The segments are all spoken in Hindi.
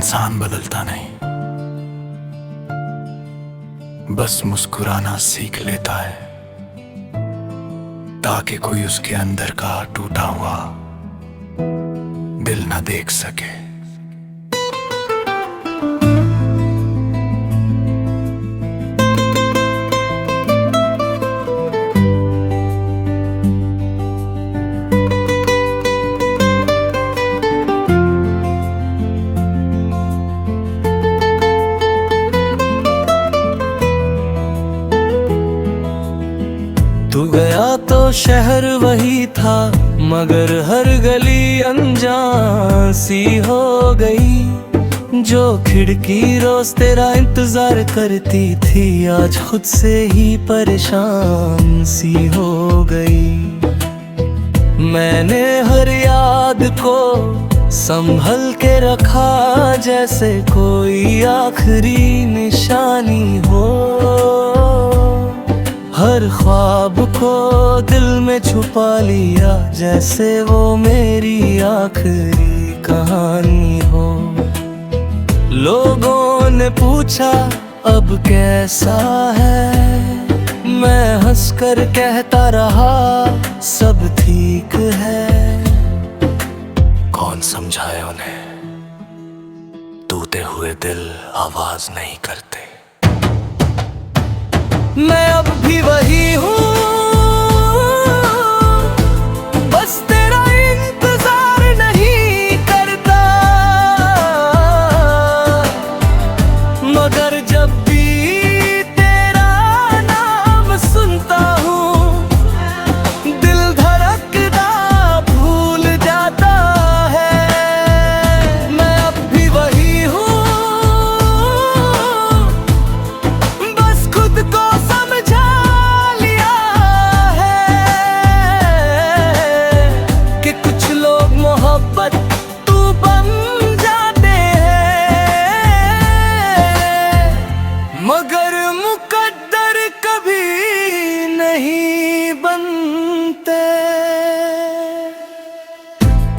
इंसान बदलता नहीं, बस मुस्कुराना सीख लेता है ताकि कोई उसके अंदर का टूटा हुआ दिल ना देख सके। तू गया तो शहर वही था, मगर हर गली अनजान सी हो गई। जो खिड़की रोज तेरा इंतजार करती थी, आज खुद से ही परेशान सी हो गई। मैंने हर याद को संभल के रखा, जैसे कोई आखिरी निशानी हो। हर ख्वाब को दिल में छुपा लिया, जैसे वो मेरी आखिरी कहानी हो। लोगों ने पूछा अब कैसा है, मैं हंसकर कहता रहा सब ठीक है। कौन समझाए उन्हें, टूटे हुए दिल आवाज नहीं करते। मैं अब भी वही हूँ, बस तेरा इंतजार नहीं करता। मगर जब भी तेरा नाम सुनता हूँ, दिल धड़कना भूल जाता है। मैं अब भी वही हूँ, बस खुद को मगर मुकद्दर कभी नहीं बनते।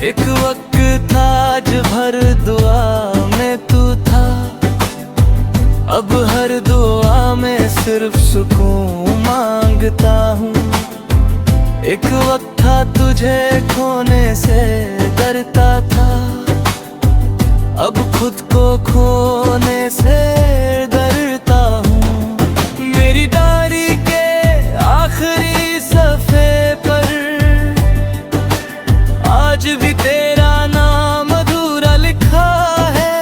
एक वक्त था जब हर दुआ में तू था, अब हर दुआ में सिर्फ सुकून मांगता हूँ। एक वक्त था तुझे खोने से डरता था, अब खुद को खोने से डरता हूँ। मेरी डायरी के आखिरी सफ़े पर आज भी तेरा नाम अधूरा लिखा है।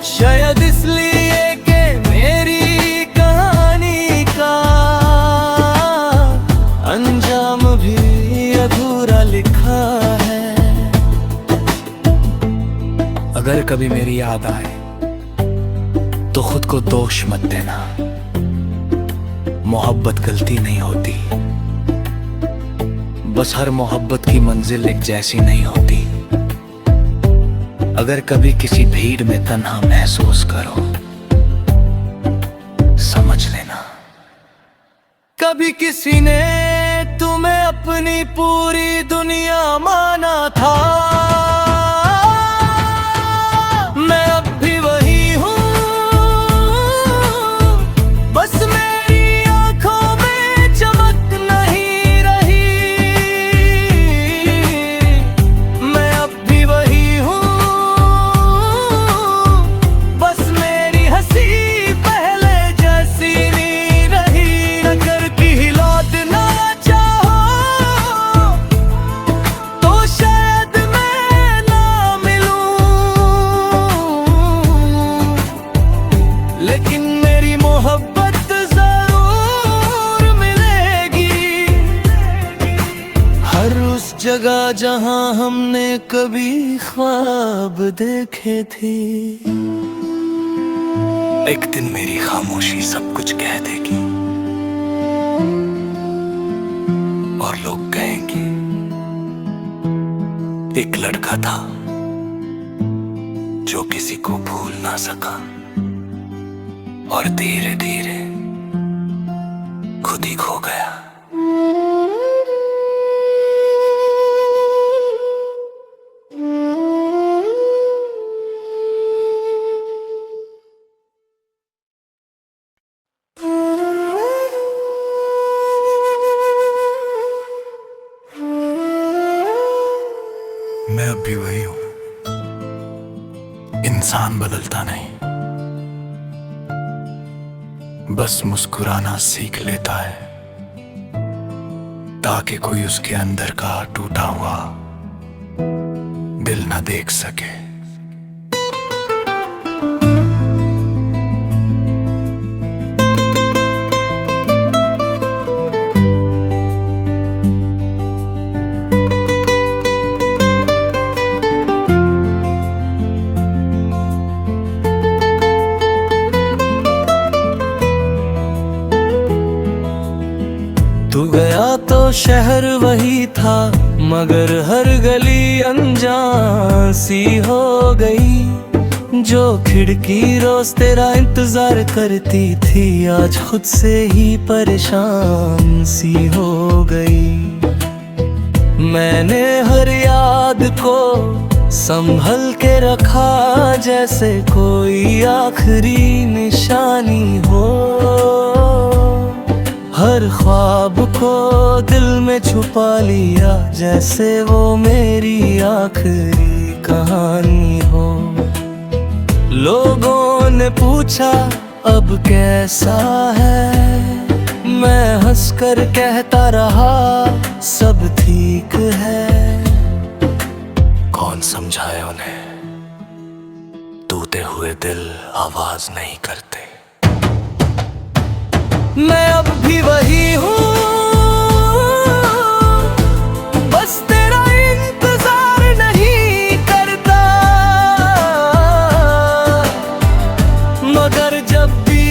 शायद इसलिए कि मेरी कहानी का अंजाम भी अधूरा लिखा है। अगर कभी मेरी याद आए तो खुद को दोष मत देना, मोहब्बत गलती नहीं होती, बस हर मोहब्बत की मंजिल एक जैसी नहीं होती। अगर कभी किसी भीड़ में तन्हा महसूस करो, समझ लेना कभी किसी ने तुम्हें अपनी पूरी दुनिया माना था। लेकिन मेरी मोहब्बत जरूर मिलेगी, हर उस जगह जहां हमने कभी ख्वाब देखे थे। एक दिन मेरी खामोशी सब कुछ कह देगी और लोग कहेंगे एक लड़का था जो किसी को भूल ना सका और धीरे धीरे खुद ही खो गया। इंसान बदलता नहीं, बस मुस्कुराना सीख लेता है ताकि कोई उसके अंदर का टूटा हुआ दिल ना देख सके। तू गया तो शहर वही था, मगर हर गली अनजान सी हो गई। जो खिड़की रोज तेरा इंतजार करती थी, आज खुद से ही परेशान सी हो गई। मैंने हर याद को संभल के रखा, जैसे कोई आखिरी निशानी हो। हर ख्वाब को दिल में छुपा लिया, जैसे वो मेरी आखिरी कहानी हो। लोगों ने पूछा अब कैसा है, मैं हंसकर कहता रहा सब ठीक है। कौन समझाए उन्हें, टूटे हुए दिल आवाज नहीं करते। मैं अब भी वही हूँ, बस तेरा इंतजार नहीं करता। मगर जब भी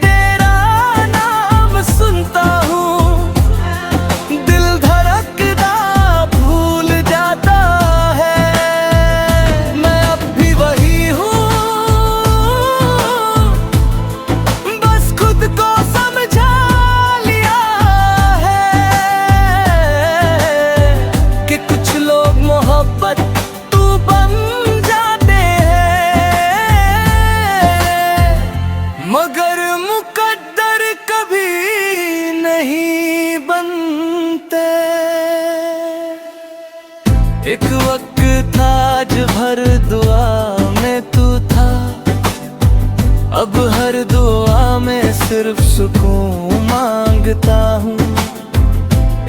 तेरा नाम सुनता हूँ, दिल धड़कना भूल जाता है। मैं अब भी वही हूँ, बस खुद को मगर मुकद्दर कभी नहीं बनते। एक वक्त था जब हर दुआ में तू था, अब हर दुआ में सिर्फ सुकून मांगता हूँ।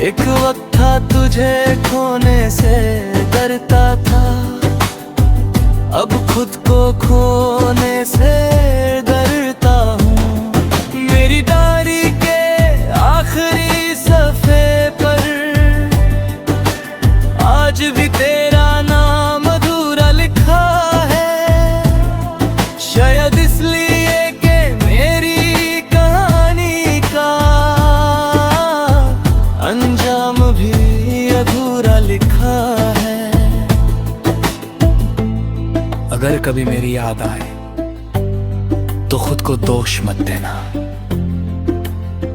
एक वक्त था तुझे खोने से डरता था, अब खुद को खोने से डरता हूँ। मेरी डायरी के आखिरी सफ़े पर आज भी तेरा नाम अधूरा लिखा है। शायद इसलिए कि मेरी कहानी का अंजाम भी अधूरा लिखा है। अगर कभी मेरी याद आए तो खुद को दोष मत देना,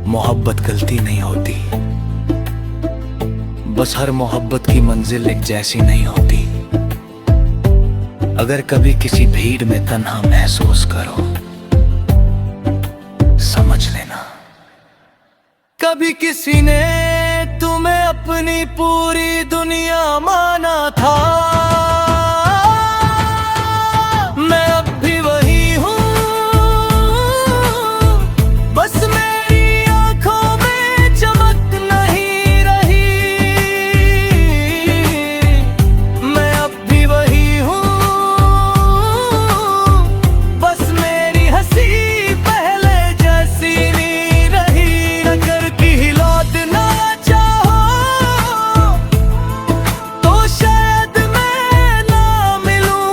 मोहब्बत गलती नहीं होती, बस हर मोहब्बत की मंजिल एक जैसी नहीं होती। अगर कभी किसी भीड़ में तन्हा महसूस करो, समझ लेना कभी किसी ने तुम्हें अपनी पूरी दुनिया माना था। मैं अब भी वही हूँ, बस मेरी आंखों में चमक नहीं रही। मैं अब भी वही हूँ, बस मेरी हंसी पहले जैसी नहीं रही। अगर की लौटना चाहो तो शायद मैं ना मिलूं,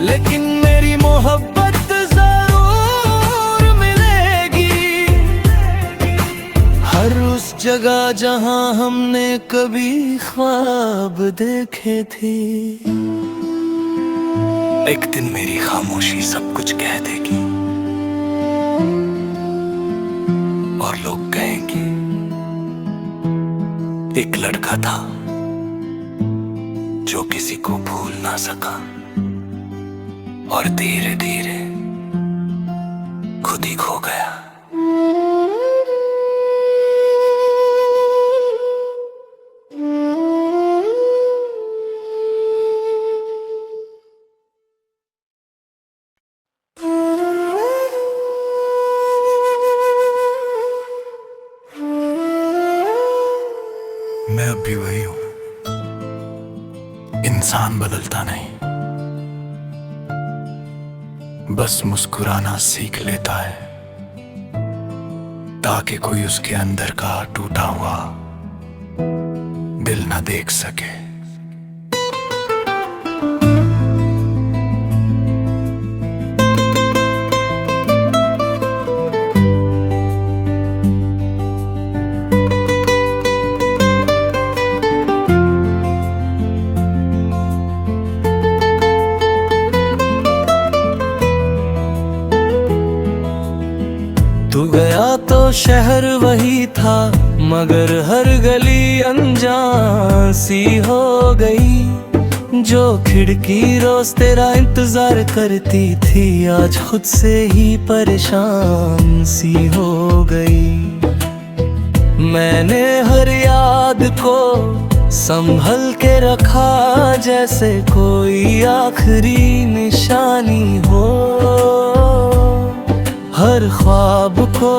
लेकिन मेरी मोहब्बत जरूर मिलेगी। हर उस जगह जहां हमने कभी ख्वाब देखे थे। एक दिन मेरी खामोशी सब कुछ कह देगी और लोग कहेंगे एक लड़का था जो किसी को भूल ना सका और धीरे धीरे खुद ही खो गया। इंसान बदलता नहीं, बस मुस्कुराना सीख लेता है ताकि कोई उसके अंदर का टूटा हुआ दिल ना देख सके। तू गया तो शहर वही था, मगर हर गली अनजान सी हो गई। जो खिड़की रोज तेरा इंतजार करती थी, आज खुद से ही परेशान सी हो गई। मैंने हर याद को संभल के रखा, जैसे कोई आखिरी निशानी हो। हर ख्वाब को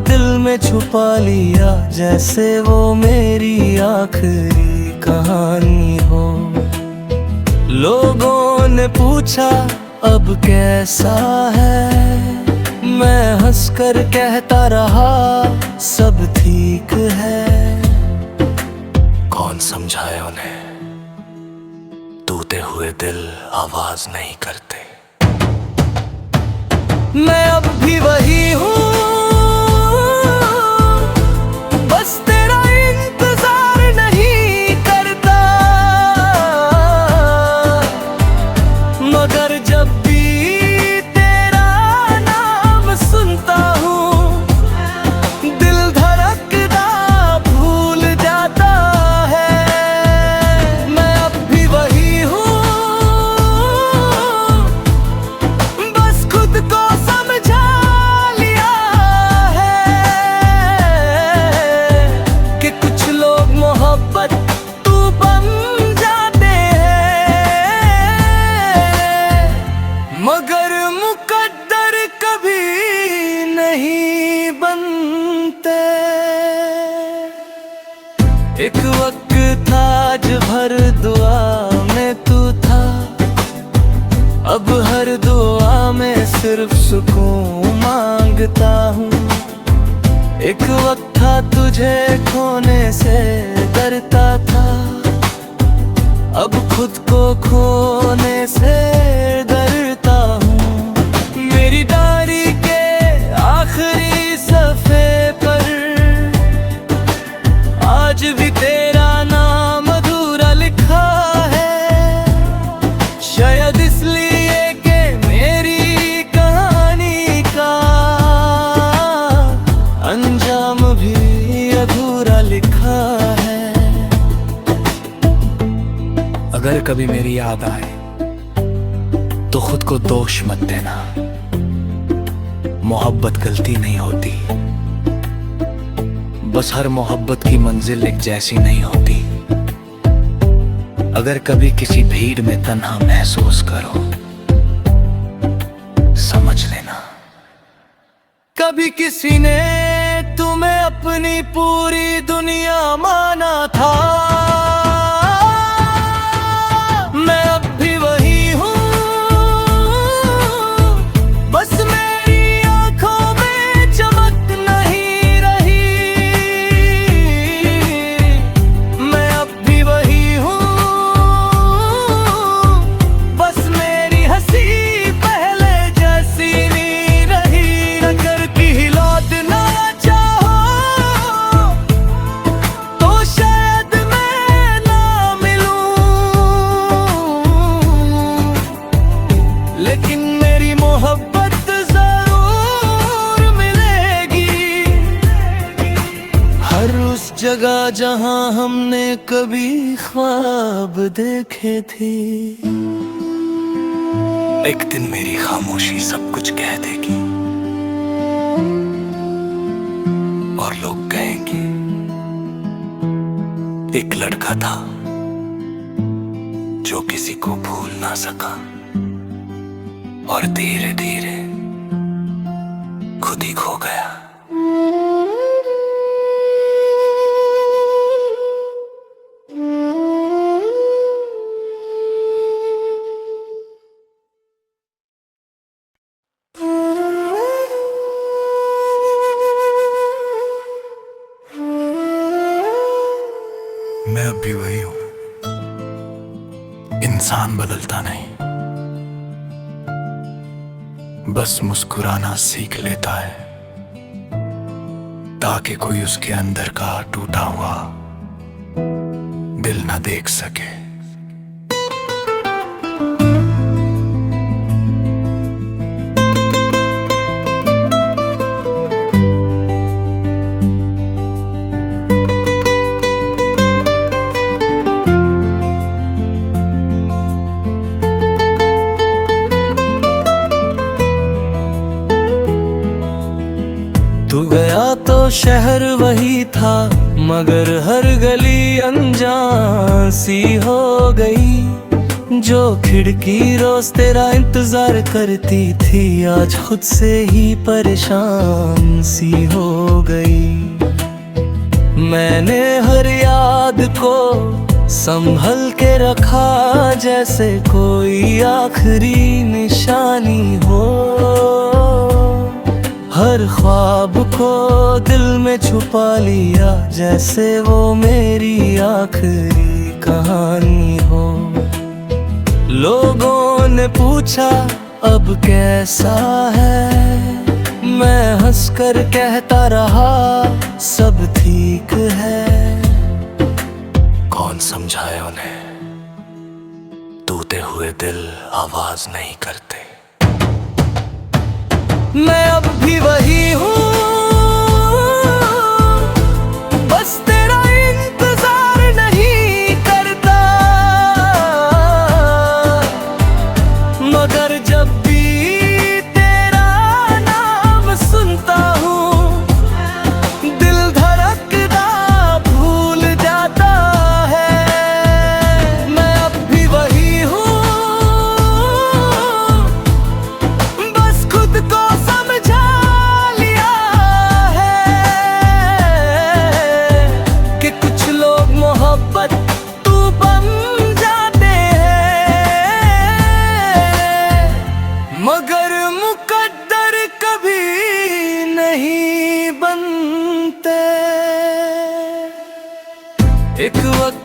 दिल में छुपा लिया, जैसे वो मेरी आखिरी कहानी हो। लोगों ने पूछा अब कैसा है, मैं हंसकर कहता रहा सब ठीक है। कौन समझाए उन्हें, टूटे हुए दिल आवाज नहीं करते। मैं अब भी वही हूँ, बस तेरा इंतजार नहीं करता। मगर जब भी तेरा नाम सुनता हूँ, दिल धड़कना भूल जाता है। मैं अब भी वही हूँ, बस खुद को मगर मुकद्दर कभी नहीं बनते। एक वक्त था जब हर दुआ में तू था, अब हर दुआ में सिर्फ सुकून मांगता हूँ। एक वक्त था तुझे खोने से डरता था, अब खुद को खोने से डरता हूँ। मेरी डायरी के आखिरी सफ़े पर आज भी तेरा नाम अधूरा लिखा है। शायद इसलिए कि मेरी कहानी का अंजाम भी अधूरा लिखा है। अगर कभी मेरी याद आए तो खुद को दोष मत देना, मोहब्बत गलती नहीं होती, बस हर मोहब्बत की मंजिल एक जैसी नहीं होती। अगर कभी किसी भीड़ में तन्हा महसूस करो, समझ लेना कभी किसी ने तुम्हें अपनी पूरी दुनिया माना था। मैं अब भी वही हूँ, बस मेरी आंखों में चमक नहीं रही। मैं अब भी वही हूँ, बस मेरी हंसी पहले जैसी नहीं रही। अगर की लौटना चाहो तो शायद मैं ना मिलूं, लेकिन मेरी मोहब्बत जरूर मिलेगी। हर उस जगह जहां हमने कभी ख्वाब देखे थे। एक दिन मेरी खामोशी सब कुछ कह देगी और लोग कहेंगे एक लड़का था जो किसी को भूल ना सका और धीरे धीरे खुद ही खो गया। इंसान बदलता नहीं, बस मुस्कुराना सीख लेता है ताकि कोई उसके अंदर का टूटा हुआ दिल ना देख सके। तू गया तो शहर वही था, मगर हर गली अनजान सी हो गई। जो खिड़की रोज तेरा इंतजार करती थी, आज खुद से ही परेशान सी हो गई। मैंने हर याद को संभल के रखा, जैसे कोई आखिरी निशानी हो। हर ख्वाब को दिल में छुपा लिया, जैसे वो मेरी आखिरी कहानी हो। लोगों ने पूछा अब कैसा है, मैं हंसकर कहता रहा सब ठीक है। कौन समझाए उन्हें, टूटे हुए दिल आवाज नहीं करते। मैं अब भी वही हूँ, बस तेरा इंतजार नहीं करता। मगर जब भी तेरा नाम सुनता हूँ, दिल धड़कना भूल जाता है। मैं अब भी वही हूँ, बस खुद को तू बन जाते हैं, मगर मुकद्दर कभी नहीं बनते। एक वक्त